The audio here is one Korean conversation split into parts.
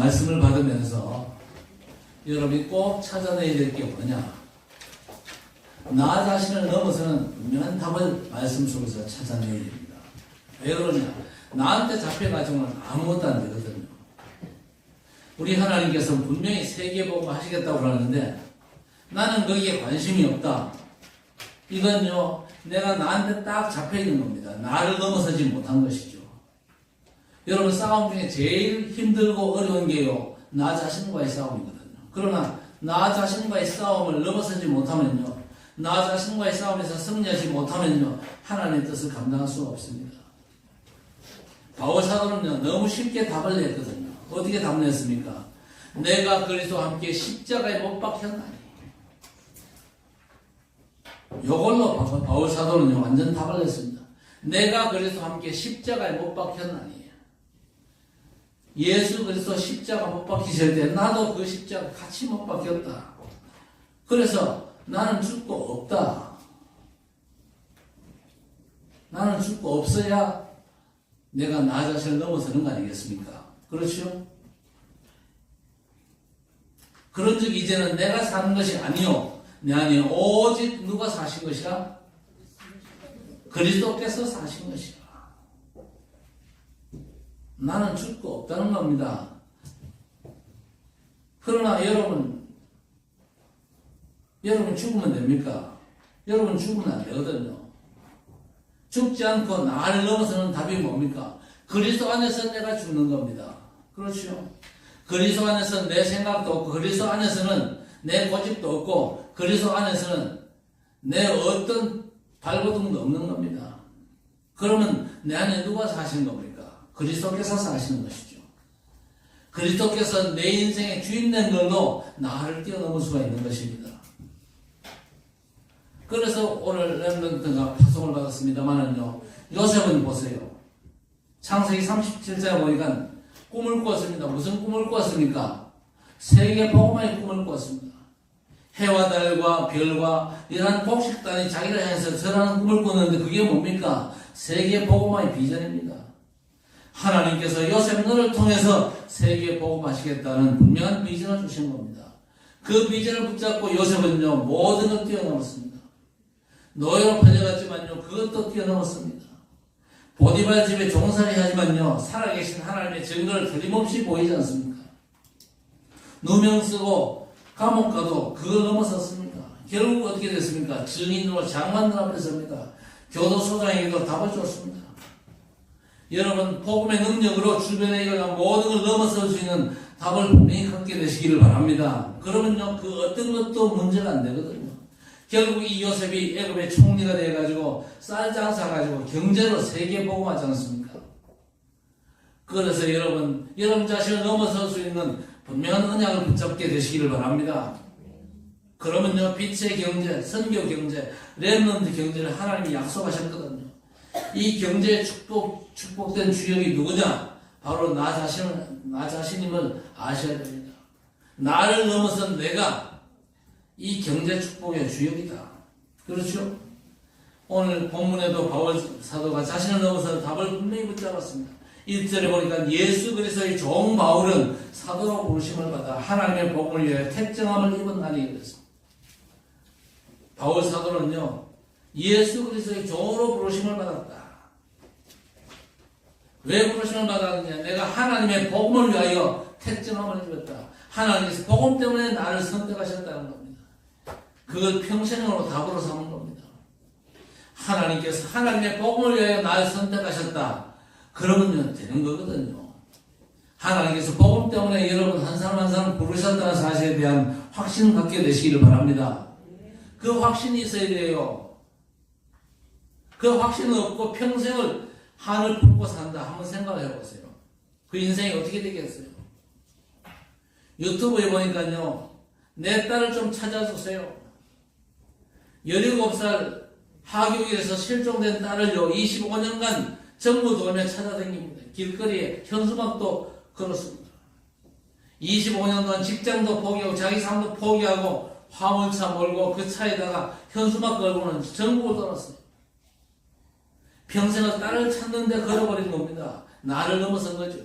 말씀을 받으면서 여러분이 꼭 찾아내야 될 게 뭐냐? 나 자신을 넘어서는 분명한 답을 말씀 속에서 찾아내야 됩니다. 왜 그러냐? 나한테 잡혀가지고는 아무것도 안 되거든요. 우리 하나님께서 분명히 세계복음 하시겠다고 그러는데 나는 거기에 관심이 없다. 이건요, 내가 나한테 딱 잡혀있는 겁니다. 나를 넘어서지 못한 것이죠. 여러분, 싸움 중에 제일 힘들고 어려운 게요, 나 자신과의 싸움이거든요. 그러나 나 자신과의 싸움을 넘어서지 못하면요, 나 자신과의 싸움에서 승리하지 못하면요, 하나님의 뜻을 감당할 수가 없습니다. 바울 사도는요, 너무 쉽게 답을 냈거든요. 어떻게 답을 냈습니까? 내가 그리스도와 함께 십자가에 못 박혔나니. 이걸로 바울 사도는요, 완전 답을 냈습니다. 내가 그리스도와 함께 십자가에 못 박혔나니. 예수 그리스도 십자가 못 박히실 때 나도 그 십자가 같이 못 박혔다. 그래서 나는 죽고 없다. 나는 죽고 없어야 내가 나 자신을 넘어서는 거 아니겠습니까? 그렇죠? 그런 즉 이제는 내가 사는 것이 아니요 내 안에 오직 누가 사신 것이라? 그리스도께서 사신 것이라. 나는 죽고 없다는 겁니다. 그러나 여러분 죽으면 됩니까? 여러분 죽으면 안 되거든요. 죽지 않고 나를 넘어서는 답이 뭡니까? 그리스도 안에서 내가 죽는 겁니다. 그렇죠? 그리스도 안에서는 내 생각도 없고, 그리스도 안에서는 내 고집도 없고, 그리스도 안에서는 내 어떤 발버둥도 없는 겁니다. 그러면 내 안에 누가 사시는 겁니까? 그리스도께서 사시는 것이죠. 그리스도께서 내 인생의 주인된 걸로 나를 뛰어넘을 수가 있는 것입니다. 그래서 오늘 렘넌트가 파송을 받았습니다만은요, 요셉은 보세요. 창세기 37장에 보니까 꿈을 꾸었습니다. 무슨 꿈을 꾸었습니까? 세계 복음화의 꿈을 꾸었습니다. 해와 달과 별과 이러한 곡식단이 자기를 향해서 절하는 꿈을 꾸었는데 그게 뭡니까? 세계 복음화의 비전입니다. 하나님께서 요셉 너를 통해서 세계 복음하시겠다는 분명한 비전을 주신 겁니다. 그 비전을 붙잡고 요셉은요, 모든 걸 뛰어넘었습니다. 노예로 팔려갔지만요, 그것도 뛰어넘었습니다. 보디발 집에 종살이 하지만요, 살아계신 하나님의 증거를 틀림없이 보이지 않습니까? 누명 쓰고 감옥 가도 그걸 넘어섰습니다. 결국 어떻게 됐습니까? 증인으로 장관들 앞에 섭니다. 교도소장에게도 답을 줬습니다. 여러분, 복음의 능력으로 주변에 일어난 모든 걸 넘어설 수 있는 답을 분명히 갖게 되시기를 바랍니다. 그러면요, 그 어떤 것도 문제가 안 되거든요. 결국 이 요셉이 애굽의 총리가 돼가지고 쌀 장사 가지고 경제로 세계 복음하지 않습니까? 그래서 여러분 자신을 넘어설 수 있는 분명한 언약을 붙잡게 되시기를 바랍니다. 그러면요, 빛의 경제, 선교 경제, 렘넌트 경제를 하나님이 약속하셨거든요. 이 경제의 축복된 주역이 누구냐? 바로 나 자신임을 아셔야 됩니다. 나를 넘어선 내가 이 경제 축복의 주역이다. 그렇죠? 오늘 본문에도 바울 사도가 자신을 넘어서 답을 분명히 붙잡았습니다. 1절에 보니까 예수 그리스도의 종 바울은 사도로 부르심을 받아 하나님의 복음을 위해 택정함을 입은 날이 그랬습니다. 바울 사도는요, 예수 그리스도의 종으로 부르심을 받았다. 왜 부르심을 받았느냐? 내가 하나님의 복음을 위하여 택정함을 입었다. 하나님께서 복음 때문에 나를 선택하셨다는 겁니다. 그걸 평생으로 답으로 삼은 겁니다. 하나님께서 하나님의 복음을 위하여 나를 선택하셨다. 그러면 되는 거거든요. 하나님께서 복음 때문에 여러분 한 사람 한 사람 부르셨다는 사실에 대한 확신을 갖게 되시기를 바랍니다. 그 확신이 있어야 돼요. 그 확신은 없고 평생을 한을 품고 산다. 한번 생각을 해보세요. 그 인생이 어떻게 되겠어요? 유튜브에 보니까요, 내 딸을 좀 찾아주세요. 17살 하교육에서 실종된 딸을요, 25년간 정부 돌며 찾아다닙니다. 길거리에 현수막도 걸었습니다. 25년 동안 직장도 포기하고 자기 삶도 포기하고 화물차 몰고 그 차에다가 현수막 걸고는 전국을 떠났어요. 평생을 딸을 찾는데 걸어버린 겁니다. 나를 넘어선 거죠.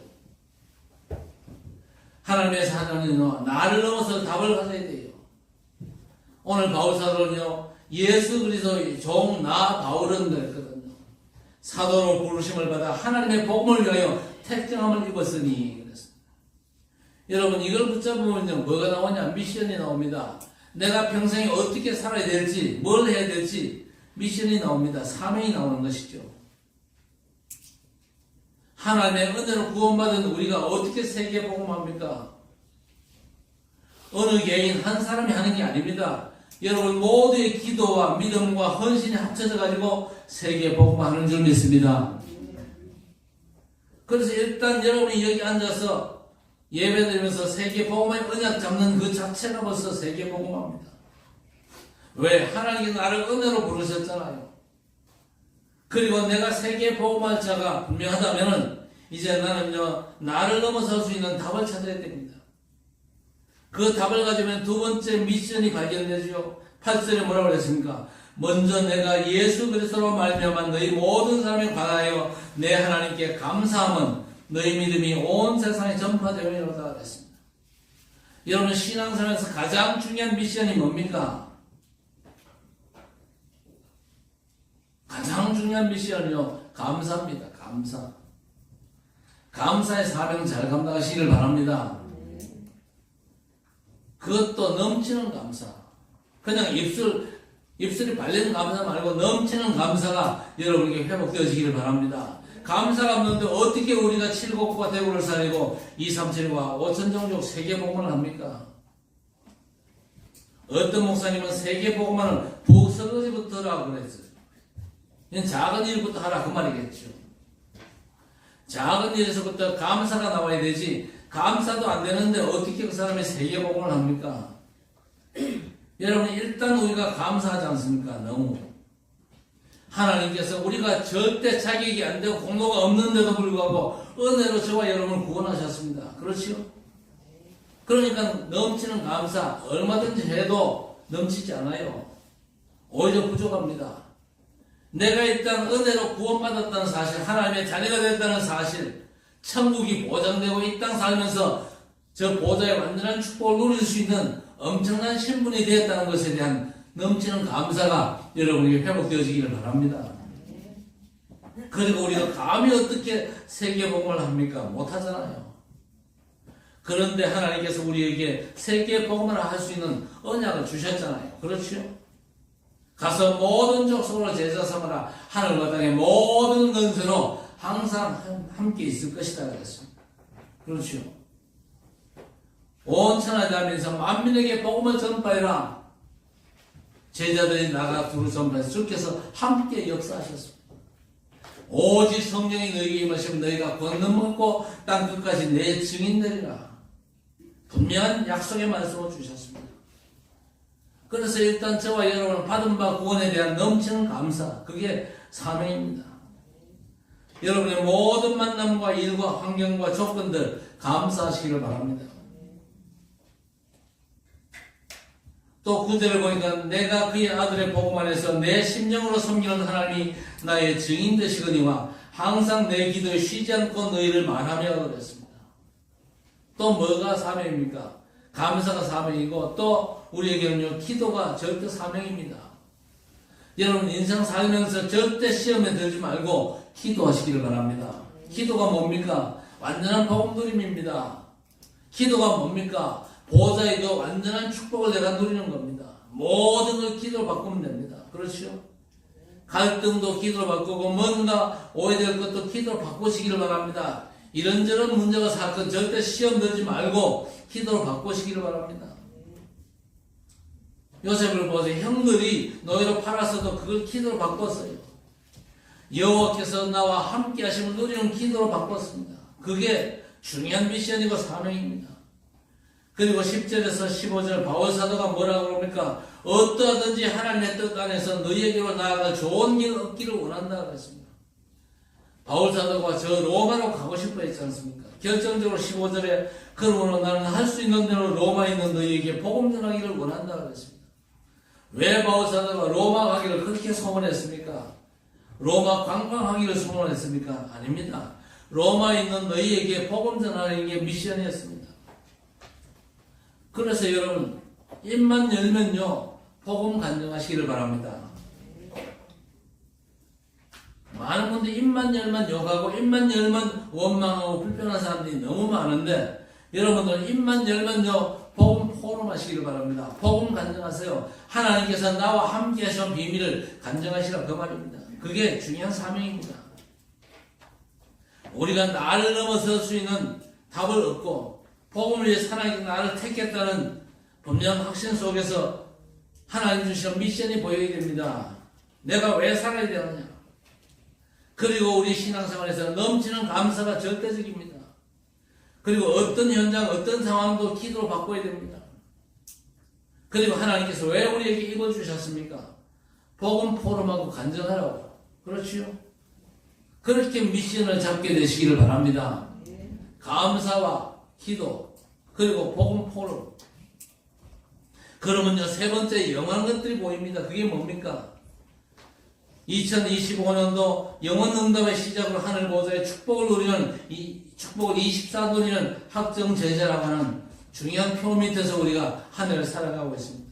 하나님의 사자는요, 나를 넘어서 답을 가져야 돼요. 오늘 바울사도는요, 예수 그리스도의 종 나 바울은 그랬거든요. 사도로 부르심을 받아 하나님의 복음을 위하여 택정함을 입었으니 그랬습니다. 여러분 이걸 붙잡으면요, 뭐가 나오냐? 미션이 나옵니다. 내가 평생에 어떻게 살아야 될지, 뭘 해야 될지 미션이 나옵니다. 사명이 나오는 것이죠. 하나님의 은혜로 구원받은 우리가 어떻게 세계에 복음합니까? 어느 개인 한 사람이 하는 게 아닙니다. 여러분 모두의 기도와 믿음과 헌신이 합쳐져 가지고 세계에 복음하는 줄 믿습니다. 그래서 일단 여러분이 여기 앉아서 예배드리면서 세계 복음의 언약 잡는 그 자체가 벌써 세계 복음합니다. 왜? 하나님이 나를 은혜로 부르셨잖아요. 그리고 내가 세계 복음할 자가 분명하다면은 이제 나는요, 나를 넘어설 수 있는 답을 찾아야 됩니다. 그 답을 가지면 두 번째 미션이 발견되죠. 8절에 뭐라고 그랬습니까? 먼저 내가 예수 그리스도로 말미암아 너희 모든 사람에 관하여 내 하나님께 감사함은 너희 믿음이 온 세상에 전파되리로다 그랬습니다. 여러분 신앙생활에서 가장 중요한 미션이 뭡니까? 가장 중요한 미션은요, 감사입니다. 감사. 감사의 사명 잘 감당하시기를 바랍니다. 그것도 넘치는 감사. 그냥 입술이 발리는 감사 말고 넘치는 감사가 여러분에게 회복되어지기를 바랍니다. 감사가 없는데 어떻게 우리가 7국과 대구를 살리고 237과 5천종족 세계복음을 합니까? 어떤 목사님은 세계복음을 북설거지부터라고 그랬어요. 작은 일부터 하라 그 말이겠죠. 작은 일에서부터 감사가 나와야 되지, 감사도 안 되는데 어떻게 그 사람이 세계복음을 합니까? 여러분 일단 우리가 감사하지 않습니까? 너무 하나님께서 우리가 절대 자격이 안 되고 공로가 없는데도 불구하고 은혜로 저와 여러분을 구원하셨습니다. 그렇죠? 그러니까 넘치는 감사 얼마든지 해도 넘치지 않아요. 오히려 부족합니다. 내가 일단 은혜로 구원받았다는 사실, 하나님의 자녀가 됐다는 사실, 천국이 보장되고 이 땅 살면서 저 보좌의 완전한 축복을 누릴 수 있는 엄청난 신분이 되었다는 것에 대한 넘치는 감사가 여러분에게 회복되어지기를 바랍니다. 그리고 우리가 감히 어떻게 세계복음을 합니까? 못하잖아요. 그런데 하나님께서 우리에게 세계복음을 할 수 있는 언약을 주셨잖아요. 그렇죠? 가서 모든 족속으로 제자 삼으라. 하늘과 땅의 모든 근세로 항상 함께 있을 것이다 그랬습니다. 그렇죠? 온 천하 대한민국 만민에게 복음을 전파해라. 제자들이 나가 두루 전파해서 주께서 함께 역사하셨습니다. 오직 성령이 너희에게 임하시면 너희가 권능 먹고 땅 끝까지 내 증인되리라. 분명한 약속의 말씀을 주셨습니다. 그래서 일단 저와 여러분은 받은 바 구원에 대한 넘치는 감사, 그게 사명입니다. 여러분의 모든 만남과 일과 환경과 조건들 감사하시기를 바랍니다. 또 9절을 보니까 내가 그의 아들의 복음 안에서 내 심령으로 섬기는 하나님이 나의 증인 되시거니와 항상 내 기도에 쉬지 않고 너희를 말하며 그랬습니다. 또 뭐가 사명입니까? 감사가 사명이고 또 우리에게는요, 기도가 절대 사명입니다. 여러분 인생 살면서 절대 시험에 들지 말고 기도하시기를 바랍니다. 기도가 뭡니까? 완전한 복음 누림입니다. 기도가 뭡니까? 보좌의 그 완전한 축복을 내가 누리는 겁니다. 모든 걸 기도로 바꾸면 됩니다. 그렇죠? 갈등도 기도로 바꾸고 뭔가 오해될 것도 기도로 바꾸시기를 바랍니다. 이런저런 문제가 사건 절대 시험 들지 말고 기도로 바꾸시기를 바랍니다. 요셉을 보세요. 형들이 너희로 팔았어도 그걸 기도로 바꿨어요. 여호와께서 나와 함께 하심을 누리는 기도로 바꿨습니다. 그게 중요한 미션이고 사명입니다. 그리고 10절에서 15절 바울사도가 뭐라고 그럽니까? 어떠하든지 하나님의 뜻 안에서 너희에게로 나아가 좋은 일 얻기를 원한다 그랬습니다. 바울사도가 저 로마로 가고 싶어 했지 않습니까? 결정적으로 15절에 그러므로 나는 할 수 있는 대로 로마에 있는 너희에게 복음 전하기를 원한다 그랬습니다. 왜 바울사도가 로마 가기를 그렇게 소원했습니까? 로마 관광하기를 소원했습니까? 아닙니다. 로마에 있는 너희에게 복음 전하는 게 미션이었습니다. 그래서 여러분 입만 열면요 복음 간증하시기를 바랍니다. 많은 분들이 입만 열면 욕하고 입만 열면 원망하고 불편한 사람들이 너무 많은데 여러분들 입만 열면요 복음 포럼하시기를 바랍니다. 복음 간증하세요. 하나님께서 나와 함께 하신 비밀을 간증하시라 그 말입니다. 그게 중요한 사명입니다. 우리가 나를 넘어설 수 있는 답을 얻고 복음을 위해 하나님께 나를 택했다는 분명한 확신 속에서 하나님 주시는 미션이 보여야 됩니다. 내가 왜 살아야 되느냐. 그리고 우리 신앙생활에서 넘치는 감사가 절대적입니다. 그리고 어떤 현장, 어떤 상황도 기도로 바꿔야 됩니다. 그리고 하나님께서 왜 우리에게 이걸 주셨습니까? 복음 포럼하고 간증하라고. 그렇지요? 그렇게 미션을 잡게 되시기를 바랍니다. 감사와 기도, 그리고 복음 포럼. 그러면요, 세 번째 영원한 것들이 보입니다. 그게 뭡니까? 2025년도 영원 응답의 시작으로 하늘 보좌의 축복을 누리는 이 축복을 24 누리는 학정 제자라고 하는 중요한 표 밑에서 우리가 하늘을 살아가고 있습니다.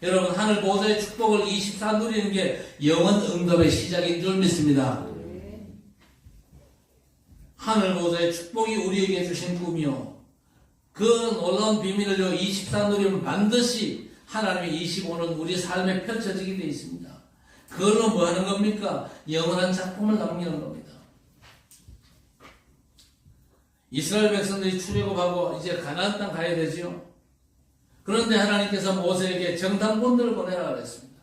여러분 하늘 보좌의 축복을 24 누리는 게 영원 응답의 시작인 줄 믿습니다. 하늘 보좌의 축복이 우리에게 주신 꿈이요. 그 놀라운 비밀을요 24 누리면 반드시 하나님의 25는 우리 삶에 펼쳐지게 되어 있습니다. 그걸로 뭐 하는 겁니까? 영원한 작품을 남기는 겁니다. 이스라엘 백성들이 출애굽하고 이제 가나안 땅 가야 되지요. 그런데 하나님께서 모세에게 정탐꾼들을 보내라 그랬습니다.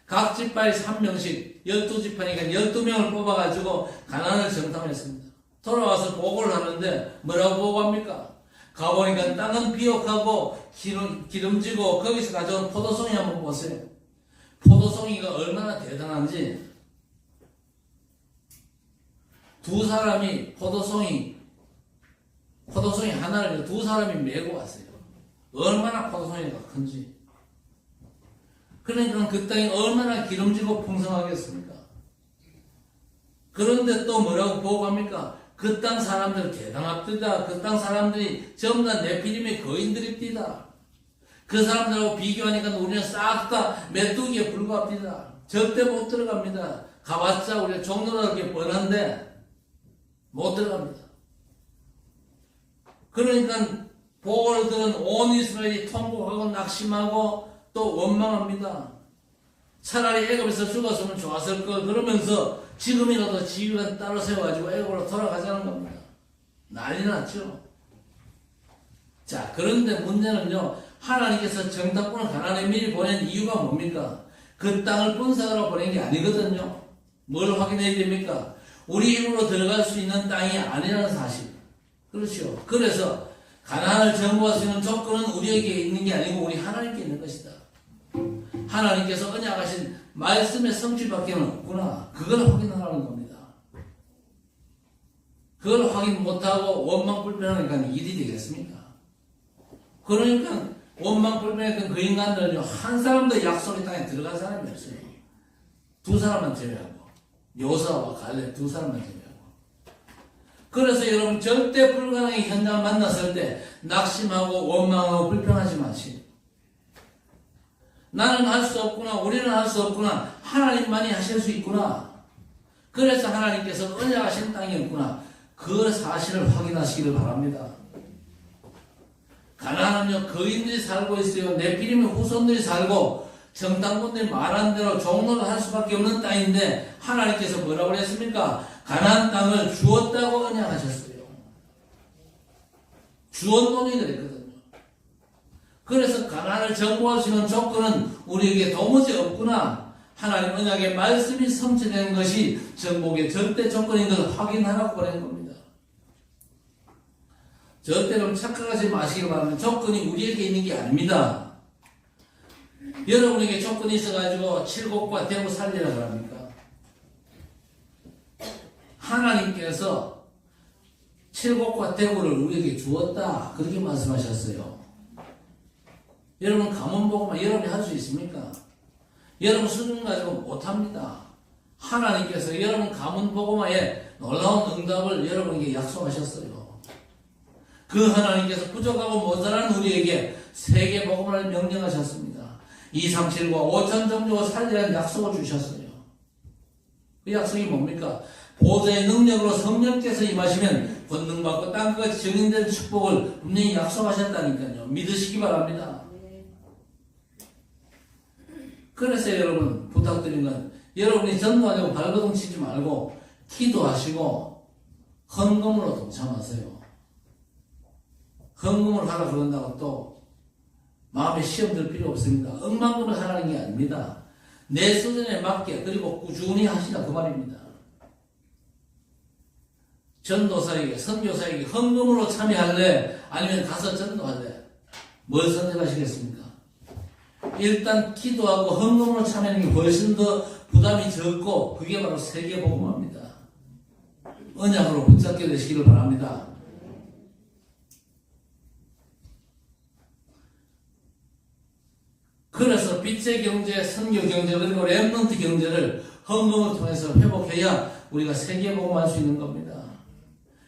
각 지파에 3명씩 12지파니까 12명을 뽑아가지고 가나안을 정탐했습니다. 돌아와서 보고를 하는데 뭐라고 보고합니까? 가보니까 땅은 비옥하고 기름지고 거기서 가져온 포도송이 한번 보세요. 포도송이가 얼마나 대단한지 두 사람이 포도송이 하나를 두 사람이 메고 왔어요. 얼마나 포도송이가 큰지. 그러니까 그 땅이 얼마나 기름지고 풍성하겠습니까? 그런데 또 뭐라고 보고합니까? 그 땅 사람들 대단합디다. 그 땅 사람들이 전부 다 네피림의 거인들입디다. 그 사람들하고 비교하니까 우리는 싹 다 메뚜기에 불과합니다. 절대 못 들어갑니다. 가봤자 우리가 종로라 그렇게 뻔한데 못 들어갑니다. 그러니까 보고를 들은 온 이스라엘이 통곡하고 낙심하고 또 원망합니다. 차라리 애굽에서 죽었으면 좋았을 걸 그러면서 지금이라도 지휘관 따로 세워가지고 애굽으로 돌아가자는 겁니다. 난리 났죠. 자, 그런데 문제는요. 하나님께서 정탐꾼을 가나안에 미리 보낸 이유가 뭡니까? 그 땅을 분석하러 보낸 게 아니거든요. 뭘 확인해야 됩니까? 우리 힘으로 들어갈 수 있는 땅이 아니라는 사실. 그렇죠. 그래서 가나안을 정복할 수 있는 조건은 우리에게 있는 게 아니고 우리 하나님께 있는 것이다. 하나님께서 언약하신 말씀의 성취밖에는 없구나. 그걸 확인하라는 겁니다. 그걸 확인 못하고 원망 불편하니까 일이 되겠습니까? 그러니까 원망 불편했던 그 인간들은요, 한 사람도 약속의 땅에 들어간 사람이 없어요. 두 사람만 제외하고. 요사와 갈렙 두 사람만 제외하고. 그래서 여러분 절대 불가능한 현장을 만났을 때 낙심하고 원망하고 불평하지 마시고. 나는 할 수 없구나. 우리는 할 수 없구나. 하나님만이 하실 수 있구나. 그래서 하나님께서 언약하신 땅이 없구나. 그 사실을 확인하시기를 바랍니다. 가나안은요 거인들이 살고 있어요. 네피림의 후손들이 살고 정탐꾼들이 말한 대로 종로를 할 수밖에 없는 땅인데 하나님께서 뭐라고 했습니까? 가나안 땅을 주었다고 언약하셨어요. 주었노니 그랬거든요. 그래서 가나안을 정복할 수 있는 조건은 우리에게 도무지 없구나. 하나님 언약의 말씀이 성취되는 것이 정복의 절대 조건인 것을 확인하라고 보낸 겁니다. 절대로 착각하지 마시기 바랍니다. 조건이 우리에게 있는 게 아닙니다. 여러분에게 조건이 있어가지고 칠곡과 대고 살리라 그럽니까? 하나님께서 칠곡과 대고를 우리에게 주었다. 그렇게 말씀하셨어요. 여러분 가문 보고만 여러분이 할 수 있습니까? 여러분 수준 가지고 못합니다. 하나님께서 여러분 가문 보고만에 놀라운 응답을 여러분에게 약속하셨어요. 그 하나님께서 부족하고 모자란 우리에게 세계 복음을 명령하셨습니다. 237과 5천 종족을 살리라는 약속을 주셨어요. 그 약속이 뭡니까? 보좌의 능력으로 성령께서 임하시면 권능받고 땅끝까지 증인된 축복을 분명히 약속하셨다니까요. 믿으시기 바랍니다. 그래서 여러분 부탁드린 건 여러분이 전도하려고 발버둥 치지 말고 기도하시고 헌금으로 동참하세요. 헌금을 하라 그런다고 또 마음에 시험 들 필요 없습니다. 억만금을 하라는 게 아닙니다. 내 수준에 맞게 그리고 꾸준히 하시라 그 말입니다. 전도사에게 선교사에게 헌금으로 참여할래? 아니면 가서 전도할래? 뭘 선택하시겠습니까? 일단 기도하고 헌금으로 참여하는 게 훨씬 더 부담이 적고 그게 바로 세계복음화입니다. 언약으로 붙잡게 되시기를 바랍니다. 그래서 빛의 경제, 선교 경제 그리고 렘넌트 경제를 헌금을 통해서 회복해야 우리가 세계복음할 수 있는 겁니다.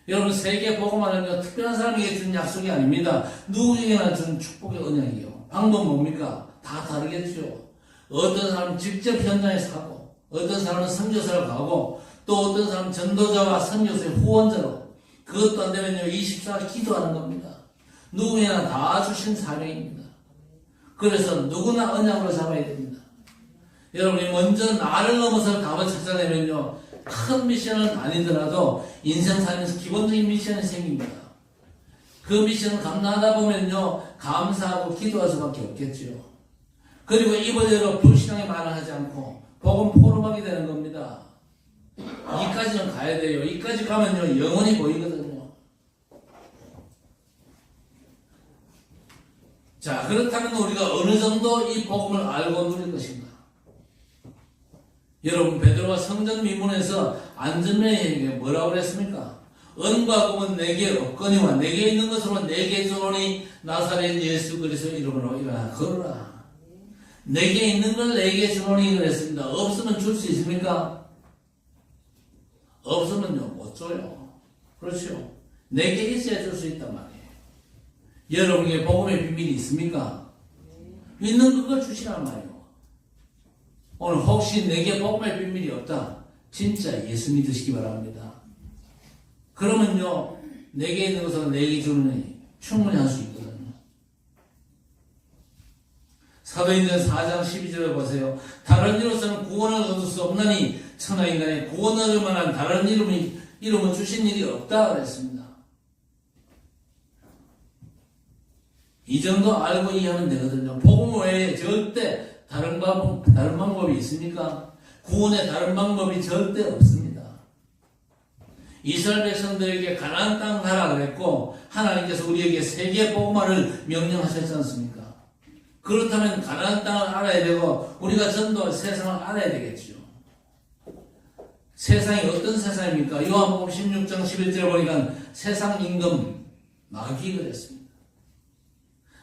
여러분 세계복음화는요 특별한 사람에게 준 약속이 아닙니다. 누구에게나 준 축복의 언약이요. 방법 뭡니까? 다 다르겠죠. 어떤 사람은 직접 현장에서 하고 어떤 사람은 선교사를 가고 또 어떤 사람은 전도자와 선교사의 후원자로 그것도 안 되면요 24시 기도하는 겁니다. 누구에게나 다 주신 사명입니다. 그래서 누구나 언약으로 잡아야 됩니다. 여러분이 먼저 나를 넘어서 답을 찾아내면요 큰 미션은 아니더라도 인생 살면서 기본적인 미션이 생깁니다. 그 미션을 감당하다 보면요 감사하고 기도할 수밖에 없겠죠. 그리고 이번에로 불신앙에 반응하지 않고 복음 포럼하게 되는 겁니다. 이까지는 가야 돼요. 이까지 가면요 영원히 보이거든요. 자 그렇다면 우리가 어느 정도 이 복음을 알고 누릴 것인가? 여러분 베드로가 성전 미문에서 안전면에게 뭐라고 그랬습니까? 은과 금은 내게 없거니와 내게 있는 것으로 내게 주노니 나사렛 예수 그리스도 이름으로 일어나 걸어라. 내게 있는 걸 내게 주노니 그랬습니다. 없으면 줄 수 있습니까? 없으면요 못 줘요. 그렇죠? 내게 있어야 줄 수 있단 말이에요. 여러분에게 복음의 비밀이 있습니까? 있는 그걸 주시란 말이에요. 오늘 혹시 내게 복음의 비밀이 없다. 진짜 예수 믿으시기 바랍니다. 그러면요 내게 있는 것은 내게 주느니 충분히 할 수 있거든요. 사도행전 4장 12절에 보세요. 다른 이로서는 구원을 얻을 수 없나니 천하 인간에 구원을 얻을 만한 다른 이름을 주신 일이 없다 그랬습니다. 이 정도 알고 이해하면 되거든요. 복음 외에 절대 다른 방법이 있습니까? 구원의 다른 방법이 절대 없습니다. 이스라엘 백성들에게 가나안 땅 가라 그랬고 하나님께서 우리에게 세계 복음화를 명령하셨지 않습니까? 그렇다면 가나안 땅을 알아야 되고 우리가 전도할 세상을 알아야 되겠죠. 세상이 어떤 세상입니까? 요한복음 16장 11절에 보니까 세상 임금 마귀가 됐습니다.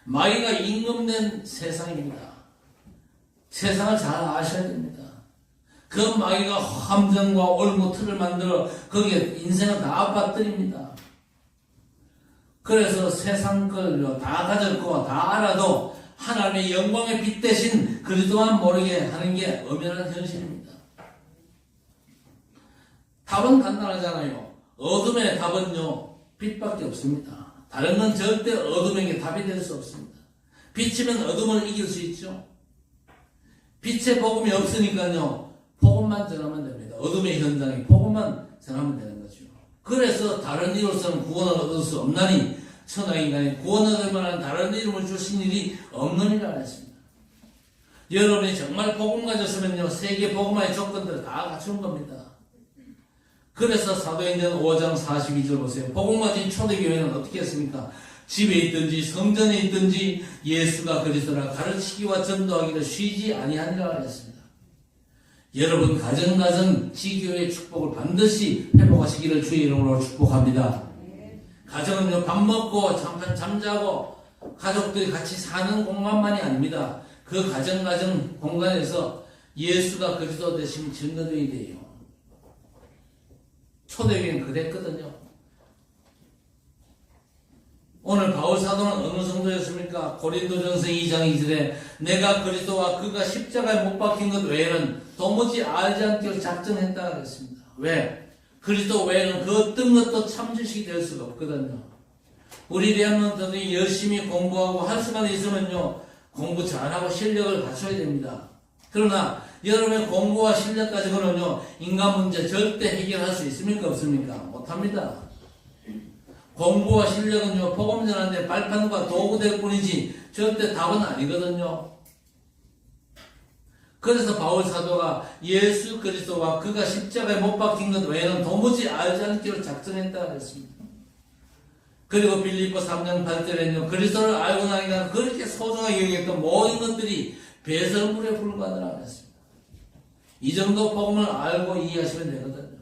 마귀가 임금된 세상입니다. 세상을 잘 아셔야 됩니다. 그 마귀가 함정과 올무 틀을 만들어 거기에 인생을 다 빠뜨립니다. 그래서 세상 걸 다 가질 거 다 알아도 하나님의 영광의 빛 대신 그리스도만 모르게 하는 게 엄연한 현실입니다. 답은 간단하잖아요. 어둠의 답은요 빛밖에 없습니다. 다른 건 절대 어둠에게 답이 될 수 없습니다. 빛이면 어둠을 이길 수 있죠. 빛의 복음이 없으니까요 복음만 전하면 됩니다. 어둠의 현장에 복음만 전하면 되는 거죠. 그래서 다른 이로서는 구원을 얻을 수 없나니 천하 인간에 구원을 얻을 만한 다른 이름을 주신 일이 없느니라 했습니다. 여러분이 정말 복음 가졌으면요 세계 복음화의 조건들을 다 갖춘 겁니다. 그래서 사도행전 5장 42절 보세요. 복음 가진 초대교회는 어떻게 했습니까? 집에 있든지 성전에 있든지 예수가 그리스도라 가르치기와 전도하기를 쉬지 아니하니라 했습니다. 여러분 가정 지교회의 축복을 반드시 회복하시기를 주의 이름으로 축복합니다. 가정은요 밥 먹고 잠깐 잠자고 가족들이 같이 사는 공간만이 아닙니다. 그 가정 공간에서 예수가 그리스도 되신 증거들이 돼요. 초대교회는 그랬거든요. 오늘 바울 사도는 어느 정도였습니까? 고린도전서 2장 2절에 내가 그리스도와 그가 십자가에 못 박힌 것 외에는 도무지 알지 않기로 작정했다 그랬습니다. 왜? 그리스도 외에는 그 어떤 것도 참 지식이 될 수가 없거든요. 우리 렘넌트들이 열심히 공부하고 할 수만 있으면요, 공부 잘하고 실력을 갖춰야 됩니다. 그러나 여러분의 공부와 실력 가지고는요, 인간 문제 절대 해결할 수 있습니까? 없습니까? 못합니다. 공부와 실력은요, 복음 전하는데 발판과 도구 될 뿐이지 절대 답은 아니거든요. 그래서 바울 사도가 예수 그리스도와 그가 십자가에 못 박힌 것 외에는 도무지 알지 않기로 작정했다 그랬습니다. 그리고 빌립보 3장 8절에는요, 그리스도를 알고 나니까 그렇게 소중하게 여겼던 모든 것들이 배설물에 불과하더라 그랬습니다. 이 정도 복음을 알고 이해하시면 되거든요.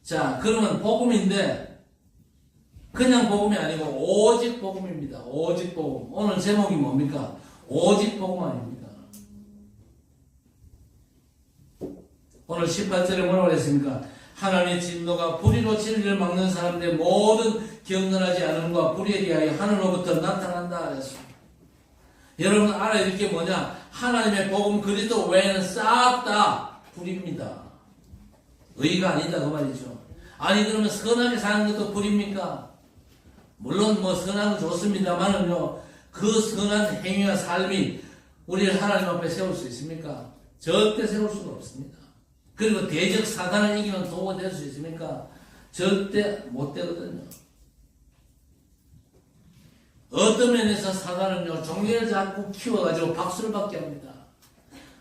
자, 그러면 복음인데 그냥 복음이 아니고 오직 복음입니다. 오직 복음. 오늘 제목이 뭡니까? 오직 복음 아닙니다. 오늘 18절에 뭐라고 했습니까? 하나님의 진노가 불의로 진리를 막는 사람들의 모든 경건하지 않음과 불의에 대하여 하늘로부터 나타난다 그랬습니다. 여러분 알아야 될 게 뭐냐? 하나님의 복음 그리스도 외에는 싹 다 불입니다. 의가 아니다 그 말이죠. 아니 그러면 선하게 사는 것도 불입니까? 물론 뭐 선한 건 좋습니다만은요, 그 선한 행위와 삶이 우리를 하나님 앞에 세울 수 있습니까? 절대 세울 수가 없습니다. 그리고 대적 사단을 이기는 도구가 될 수 있습니까? 절대 못 되거든요. 어떤 면에서 사단은요, 종교를 자꾸 키워가지고 박수를 받게 합니다.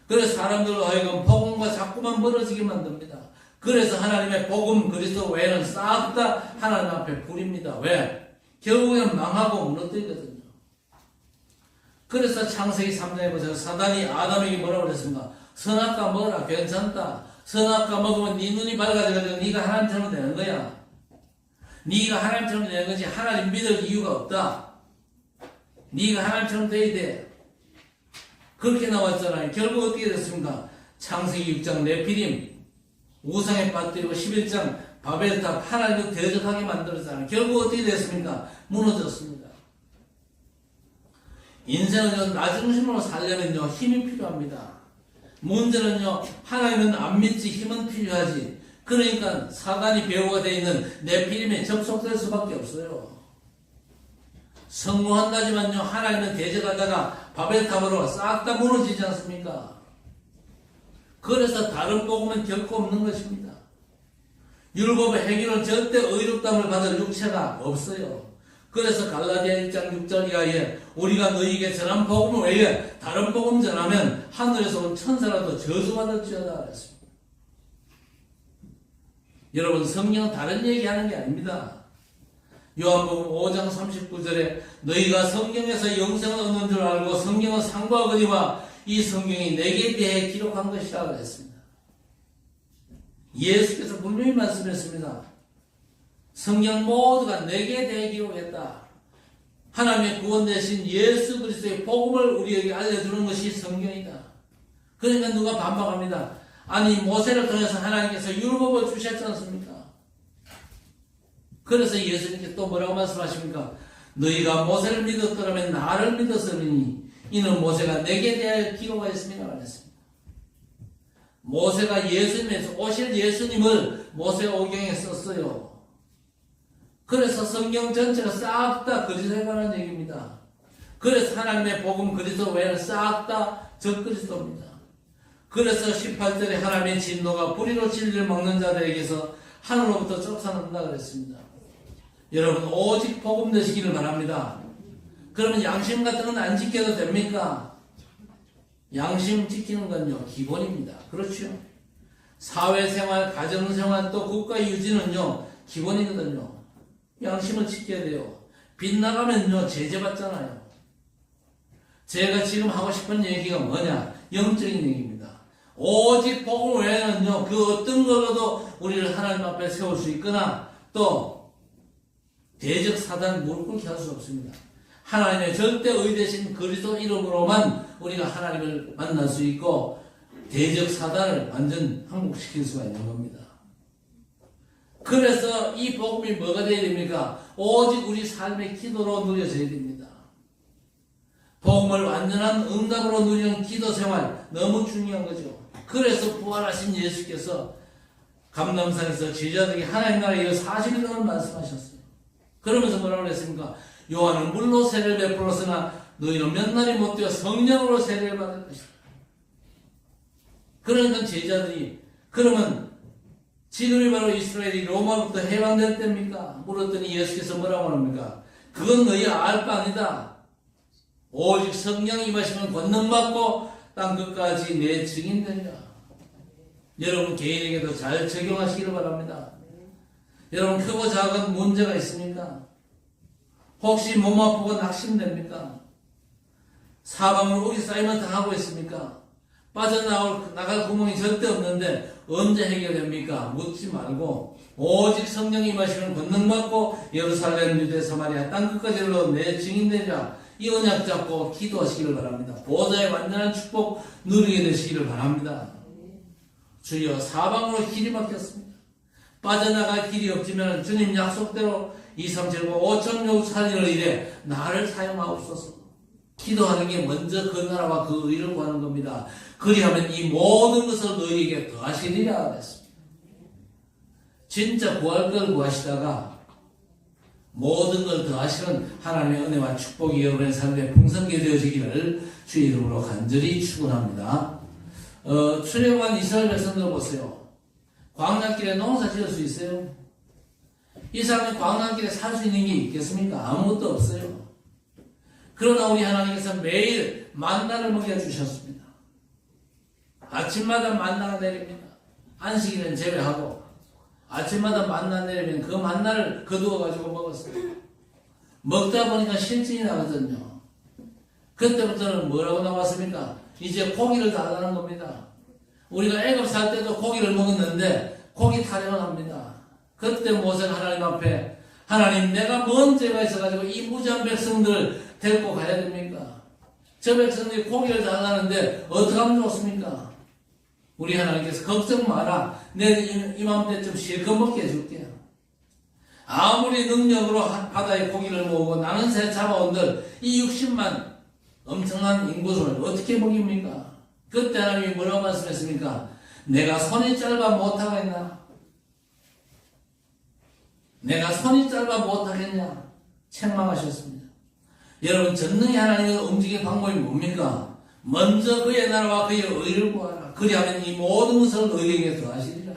그래서 사람들로 하여금 복음과 자꾸만 멀어지게 만듭니다. 그래서 하나님의 복음 그리스도 외에는 싹 다 하나님 앞에 불입니다. 왜? 결국엔 망하고 무너뜨리거든요. 그래서 창세기 3장에 보세요. 사단이 아담에게 뭐라고 그랬습니까? 선악과 먹어라. 괜찮다. 선악과 먹으면 네 눈이 밝아져가지고 네가 하나님처럼 되는 거야. 네가 하나님처럼 되는 거지 하나님 믿을 이유가 없다. 네가 하나님처럼 돼야 돼. 그렇게 나왔잖아요. 결국 어떻게 됐습니까? 창세기 6장 네피림 우상에 빠뜨리고 11장 바벨탑 하나님을 대적하게 만들었잖아요. 결국 어떻게 됐습니까? 무너졌습니다. 인생은요, 나 중심으로 살려면요, 힘이 필요합니다. 문제는요, 하나님은 안 믿지 힘은 필요하지. 그러니까 사단이 배후가 되어 있는 네피림에 접속될 수밖에 없어요. 성공한다지만요, 하나님은 대적하다가 바벨탑으로 싹 다 무너지지 않습니까? 그래서 다른 복음은 결코 없는 것입니다. 율법의 행위는 절대 의롭다함을 받을 육체가 없어요. 그래서 갈라디아 1장 6절 이하에 우리가 너희에게 전한 복음 외에 다른 복음 전하면 하늘에서 온 천사라도 저주받을지어다 그랬습니다. 여러분 성경은 다른 얘기하는 게 아닙니다. 요한복음 5장 39절에 너희가 성경에서 영생을 얻는 줄 알고 성경은 상고하거니와 이 성경이 내게 대해 기록한 것이라 그랬습니다. 예수께서 분명히 말씀했습니다. 성경 모두가 내게 대해 기록했다. 하나님의 구원 대신 예수 그리스도의 복음을 우리에게 알려주는 것이 성경이다. 그러니까 누가 반박합니다. 아니 모세를 통해서 하나님께서 율법을 주셨지 않습니까? 그래서 예수님께서 또 뭐라고 말씀하십니까? 너희가 모세를 믿었더라면 나를 믿었으니 이는 모세가 내게 대하여 기록하였습니다 말했습니다. 모세가 예수님에서 오실 예수님을 모세오경에 썼어요. 그래서 성경 전체가 싹 다 그리스도에 관한 얘기입니다. 그래서 하나님의 복음 그리스도 외에는 싹 다 적그리스도입니다. 그래서 18절에 하나님의 진노가 불의로 진리를 먹는 자들에게서 하늘로부터 쫓아난다 그랬습니다. 여러분 오직 복음 되시기를 바랍니다. 그러면 양심 같은 건 안 지켜도 됩니까? 양심 지키는 건요 기본입니다. 그렇죠? 사회생활, 가정생활 또 국가 유지는요 기본이거든요. 양심을 지켜야 돼요. 빗나가면요 제재받잖아요. 제가 지금 하고 싶은 얘기가 뭐냐? 영적인 얘기입니다. 오직 복음 외에는요 그 어떤 걸로도 우리를 하나님 앞에 세울 수 있거나 또 대적 사단 무릎 꿇게 할 수 없습니다. 하나님의 절대 의 되신 그리스도 이름으로만 우리가 하나님을 만날 수 있고 대적 사단을 완전 항복시킬 수가 있는 겁니다. 그래서 이 복음이 뭐가 되어야 됩니까? 오직 우리 삶의 기도로 누려져야 됩니다. 복음을 완전한 응답으로 누리는 기도 생활 너무 중요한 거죠. 그래서 부활하신 예수께서 감람산에서 제자들에게 하나님 나라에 이어 40일 동안 말씀하셨어요. 그러면서 뭐라고 했습니까? 요한은 물로 세례를 베풀었으나 너희는 몇 날이 못 되어 성령으로 세례를 받을 것이다. 그러니까 제자들이 그러면 지금이 바로 이스라엘이 로마로부터 해방될 때입니까? 물었더니 예수께서 뭐라고 합니까? 그건 너희 알 바 아니다. 오직 성령이 임하시면 권능받고 땅 끝까지 내 증인되리라. 여러분 개인에게도 잘 적용하시기를 바랍니다. 여러분 크고 작은 문제가 있습니까? 혹시 몸 아프고 낙심됩니까? 사방으로 우리 쌓이면 당하고 있습니까? 빠져나갈 구멍이 절대 없는데 언제 해결됩니까? 묻지 말고 오직 성령이 임하시면 권능받고 예루살렘, 유대, 사마리아 땅 끝까지로 내 증인되리라. 이 언약 잡고 기도하시기를 바랍니다. 보좌의 완전한 축복 누리게 되시기를 바랍니다. 주여 사방으로 길이 막혔습니다. 빠져나갈 길이 없지만 주님 약속대로 2, 3, 7, 5천 명 살리는 일에 나를 사용하옵소서. 기도하는 게 먼저 그 나라와 그 의를 구하는 겁니다. 그리하면 이 모든 것을 너희에게 더하시리라 했습니다. 진짜 구할 걸 구하시다가 모든 걸 더하시는 하나님의 은혜와 축복이 여러분의 삶에 풍성하게 되어지기를 주의 이름으로 간절히 축원합니다. 출애굽한 이스라엘 백성들 보세요. 광야길에 농사 지을 수 있어요? 이 사람이 광야길에 살 수 있는 게 있겠습니까? 아무것도 없어요. 그러나 우리 하나님께서 매일 만나를 먹여주셨습니다. 아침마다 만나가 내립니다. 안식일은 제외하고 아침마다 만나 내리면 그 만나를 거두어가지고 먹었어요. 먹다 보니까 실증이 나거든요. 그때부터는 뭐라고 나왔습니까? 이제 고기를 달라는 겁니다. 우리가 애굽 살 때도 고기를 먹었는데 고기 타령을 합니다. 그때 모세가 하나님 앞에 하나님 내가 뭔 죄가 있어가지고 이 무지한 백성들을 데리고 가야 됩니까? 저 백성들이 고기를 달라는데 어떻게 하면 좋습니까? 우리 하나님께서 걱정 마라. 내 이맘때쯤 실컷 먹게 해줄게요. 아무리 능력으로 바다에 고기를 모으고 나는 새 잡아온들 이 60만 엄청난 인구를 어떻게 먹입니까? 그때 하나님이 뭐라고 말씀했습니까? 내가 손이 짧아 못하겠나? 내가 손이 짧아 못하겠냐? 책망하셨습니다. 여러분 전능의 하나님을 움직이는 방법이 뭡니까? 먼저 그의 나라와 그의 의를 구하라. 그리하면 이 모든 것을 너희에게 더하시리라.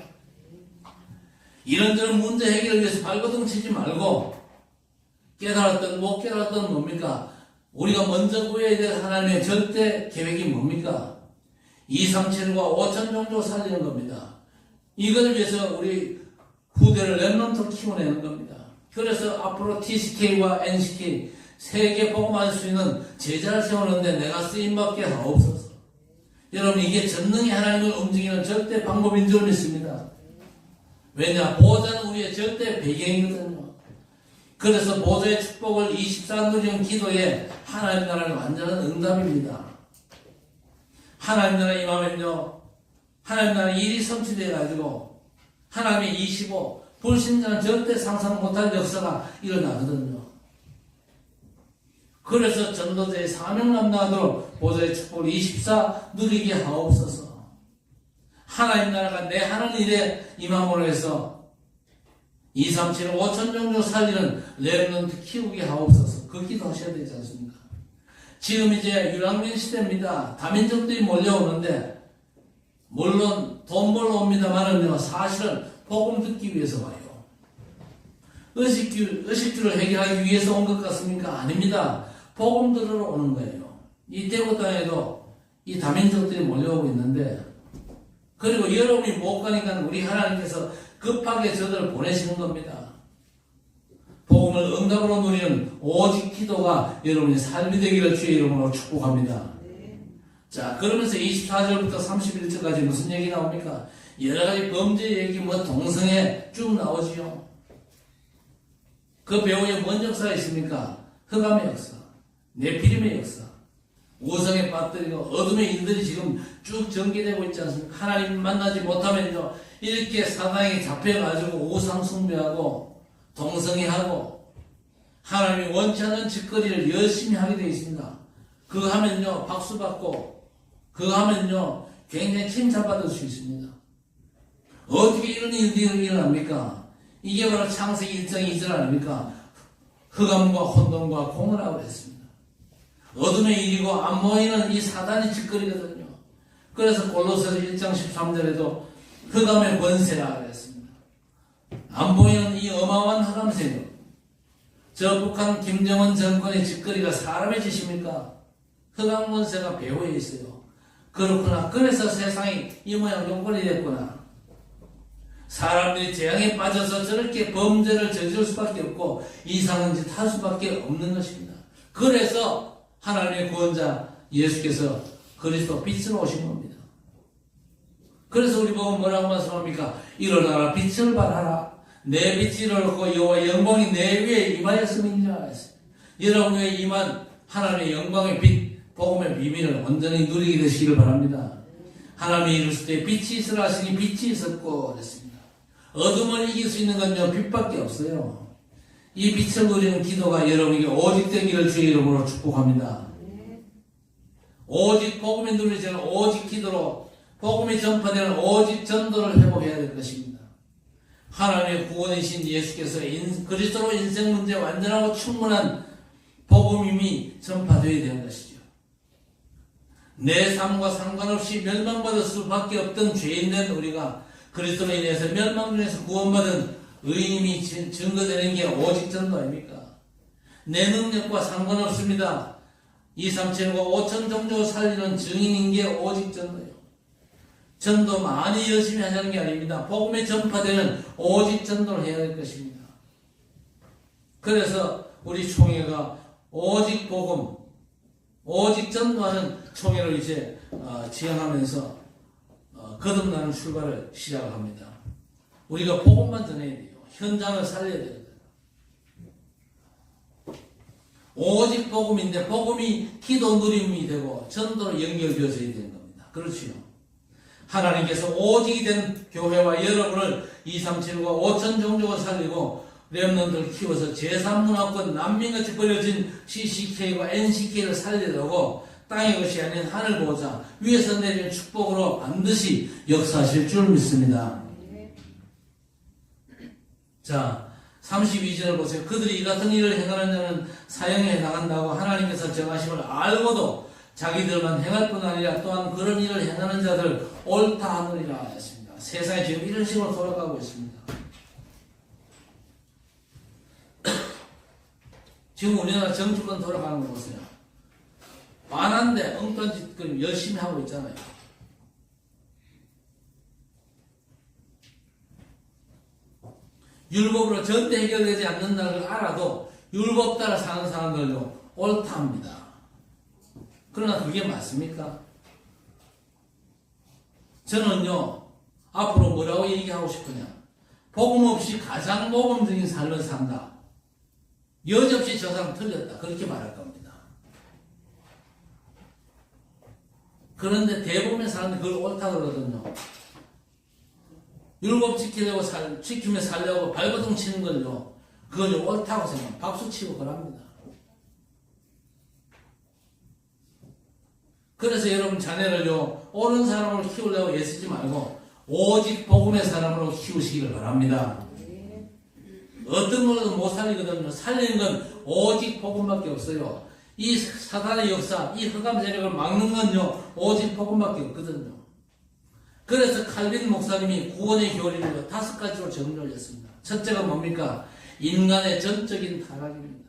이런저런 문제 해결을 위해서 발버둥 치지 말고 깨달았던 못 깨달았던 뭡니까? 우리가 먼저 구해야 될 하나님의 절대 계획이 뭡니까? 2, 3, 7과 5천 정도 살리는 겁니다. 이걸 위해서 우리 후대를 랩런트로 키워내는 겁니다. 그래서 앞으로 TCK와 NCK 세계 복음할 수 있는 제자를 세우는데 내가 쓰임받게 하옵소서. 여러분 이게 전능히 하나님을 움직이는 절대 방법인 줄 믿습니다. 왜냐? 보호자는 우리의 절대 배경이거든요. 그래서 보호자의 축복을 24 누리는 기도에 하나님 나라는 완전한 응답입니다. 하나님 나라 임하면요 하나님 나라 일이 성취되어 가지고 하나님의 25 불신자는 절대 상상 못할 역사가 일어나거든요. 그래서 전도자의 사명 감당하도록 보좌의 축복을 24 누리게 하옵소서. 하나님 나라가 내 하는 일에 임함으로 해서 2, 3, 7, 5천 정도 살리는 렘넌트 키우게 하옵소서. 그 기도하셔야 되지 않습니까? 지금 이제 유랑민 시대입니다. 다민족들이 몰려오는데 물론 돈 벌러 옵니다만은요 사실은 복음 듣기 위해서 와요. 의식주를 해결하기 위해서 온 것 같습니까? 아닙니다. 복음 들으러 오는 거예요. 이 대구 땅에도 이 다민족들이 몰려오고 있는데 그리고 여러분이 못 가니까 우리 하나님께서 급하게 저들을 보내시는 겁니다. 복음을 응답으로 누리는 오직 기도가 여러분의 삶이 되기를 주의 이름으로 축복합니다. 자, 그러면서 24절부터 31절까지 무슨 얘기 나옵니까? 여러 가지 범죄 얘기, 동성애 쭉 나오지요. 그 배후에 뭔 역사가 있습니까? 흑암의 역사, 네피림의 역사, 우성에 빠뜨리고 어둠의 일들이 지금 쭉 전개되고 있지 않습니까? 하나님 만나지 못하면요 이렇게 사단이 잡혀가지고 우상 숭배하고 동성애하고 하나님이 원치 않는 짓거리를 열심히 하게 되어 있습니다. 그거 하면요 박수 받고, 그거 하면요 굉장히 칭찬받을 수 있습니다. 어떻게 이런 일이 일어납니까? 이게 바로 창세기 1장 2절 아닙니까? 흑암과 혼돈과 공허라고 했습니다. 어둠의 일이고 안 보이는 이 사단의 짓거리거든요. 그래서 골로새서 1장 13절에도 흑암의 권세라 그랬습니다. 안 보이는 이 어마어마한 흑암 세력, 저 북한 김정은 정권의 짓거리가 사람의 짓입니까? 흑암 권세가 배후에 있어요. 그렇구나. 그래서 세상이 이 모양 요꼴이 됐구나. 사람들이 재앙에 빠져서 저렇게 범죄를 저지를 수밖에 없고 이상한 짓 할 수밖에 없는 것입니다. 그래서 하나님의 구원자 예수께서 그리스도 빛으로 오신 겁니다. 그래서 우리 보면 뭐라고 말씀합니까? 일어나라 빛을 발하라. 내 빛이 일어났고 여호와의 영광이 내 위에 임하였음이니라. 여러분 위에 임한 하나님의 영광의 빛, 복음의 비밀을 온전히 누리게 되시기를 바랍니다. 하나님이 이르실 때 빛이 있으라 하시니 빛이 있었고 그랬습니다. 어둠을 이길 수 있는 건요 빛밖에 없어요. 이 빛을 누리는 기도가 여러분에게 오직 되기를 주의 이름으로 축복합니다. 오직 복음이 누리지는 오직 기도로, 복음이 전파되는 오직 전도를 회복해야 될 것입니다. 하나님의 구원이신 예수께서 그리스도로 인생 문제 완전하고 충분한 복음임이 전파되어야 되는 것이죠. 내 삶과 상관없이 멸망받을 수밖에 없던 죄인된 우리가 그리스도로 인해서 멸망 중에서 구원받은 의인이 증거되는 게 오직 전도 아닙니까? 내 능력과 상관없습니다. 2, 3, 7과 5천 종족 살리는 증인인 게 오직 전도예요. 전도 많이 열심히 하자는 게 아닙니다. 복음이 전파되는 오직 전도를 해야 될 것입니다. 그래서 우리 총회가 오직 복음, 오직 전도하는 총회를 이제 지향하면서 거듭나는 출발을 시작합니다. 우리가 복음만 전해야 돼요. 현장을 살려야 돼요. 오직 복음인데 복음이 기도 누림이 되고 전도로 연결되어져야 되는 겁니다. 그렇지요. 하나님께서 오직이 된 교회와 여러분을 2, 3, 7과 5천 종족을 살리고 렘넌트를 키워서 제3문화권 난민같이 버려진 CCK와 NCK를 살리려고 땅의 것이 아닌 하늘 보호자 위에서 내리는 축복으로 반드시 역사하실 줄 믿습니다. 자, 32절을 보세요. 그들이 이 같은 일을 행하는 자는 사형에 해당한다고 하나님께서 정하심을 알고도 자기들만 행할 뿐 아니라 또한 그런 일을 행하는 자들 옳다 하느니라 했습니다. 세상이 지금 이런 식으로 돌아가고 있습니다. 지금 우리나라 정치권 돌아가는 거 보세요. 많은데 엉뚱한 짓 열심히 하고 있잖아요. 율법으로 전대 해결되지 않는다는 걸 알아도 율법 따라 사는 사람들도 옳다 합니다. 그러나 그게 맞습니까? 저는요, 앞으로 뭐라고 얘기하고 싶으냐. 복음 없이 가장 모범적인 삶을 산다. 여지없이 저 사람 틀렸다. 그렇게 말할 겁니다. 그런데 대부분의 사람들이 그걸 옳다고 그러거든요. 율법 지키며 살려고 발버둥 치는 걸요. 그걸 옳다고 생각합니다. 박수 치고 그럽니다. 그래서 여러분 자녀를요, 옳은 사람으로 키우려고 애쓰지 말고 오직 복음의 사람으로 키우시기를 바랍니다. 어떤 걸로도 못 살리거든요. 살리는 건 오직 복음밖에 없어요. 이 사단의 역사, 이 흑암 세력을 막는 건요, 오직 복음밖에 없거든요. 그래서 칼빈 목사님이 구원의 교리를 5가지로 정리를 했습니다. 첫째가 뭡니까? 인간의 전적인 타락입니다.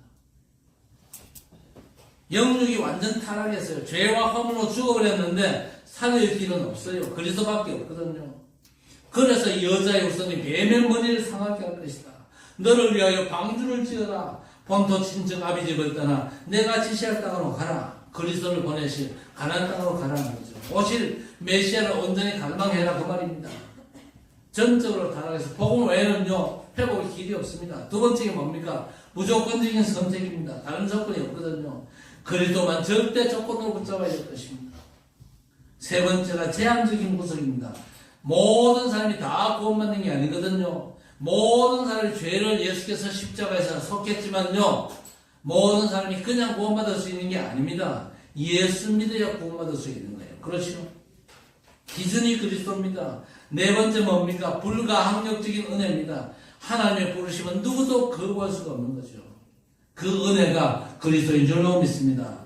영육이 완전 타락했어요. 죄와 허물로 죽어버렸는데 살릴 길은 없어요. 그리스도밖에 없거든요. 그래서 여자의 후손이 뱀의 머리를 상하게 할 것이다. 너를 위하여 방주를 지어라. 본토 친척 아비집을 떠나 내가 지시할 땅으로 가라. 그리스도를 보내실 가나안 땅으로 가라는 거죠. 오실 메시아를 온전히 갈망해라 그 말입니다. 전적으로 타락해서 복음 외에는요 회복의 길이 없습니다. 두 번째가 뭡니까? 무조건적인 선택입니다. 다른 조건이 없거든요. 그리스도만 절대 조건으로 붙잡아야 될 것입니다. 세 번째가 제한적인 구속입니다. 모든 사람이 다 구원받는 게 아니거든요. 모든 사람의 죄를 예수께서 십자가에서 속했지만요, 모든 사람이 그냥 구원받을 수 있는 게 아닙니다. 예수 믿어야 구원받을 수 있는 거예요. 그렇죠? 기준이 그리스도입니다. 네 번째 뭡니까? 불가항력적인 은혜입니다. 하나님의 부르심은 누구도 거부할 수가 없는 거죠. 그 은혜가 그리스도인 줄로 믿습니다.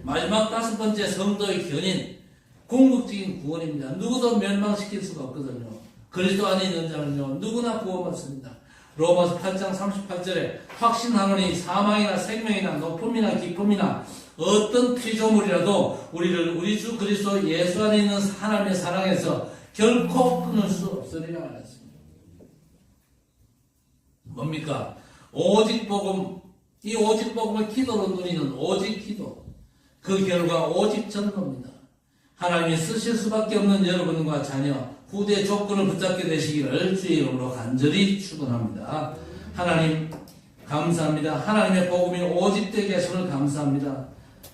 마지막 다섯 번째 성도의 견인, 궁극적인 구원입니다. 누구도 멸망시킬 수가 없거든요. 그리스도 안에 있는 자는요, 누구나 구원받습니다. 로마서 8장 38절에 확신하노니 사망이나 생명이나 높음이나 깊음이나 어떤 피조물이라도 우리를 우리 주 그리스도 예수 안에 있는 하나님의 사랑에서 결코 끊을 수 없으리라 하였습니다. 뭡니까? 오직 복음, 이 오직 복음을 기도로 누리는 오직 기도, 그 결과 오직 전도입니다. 하나님이 쓰실 수밖에 없는 여러분과 자녀, 후대 조건을 붙잡게 되시기를 주의 이름으로 간절히 축원합니다. 하나님 감사합니다. 하나님의 복음이 오직 되게 하심을 감사합니다.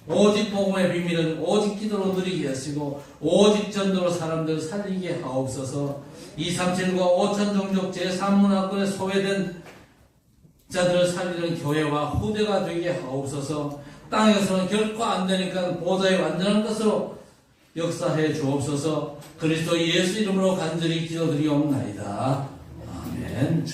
오직 복음의 비밀은 오직 기도로 누리게 하시고 오직 전도로 사람들 살리게 하옵소서. 237과 5천 종족 제3문화권에 소외된 자들을 살리는 교회와 후대가 되게 하옵소서. 땅에서는 결코 안 되니까 보좌의 완전한 것으로 역사해 주옵소서. 그리스도 예수 이름으로 간절히 기도드리옵나이다. 아멘.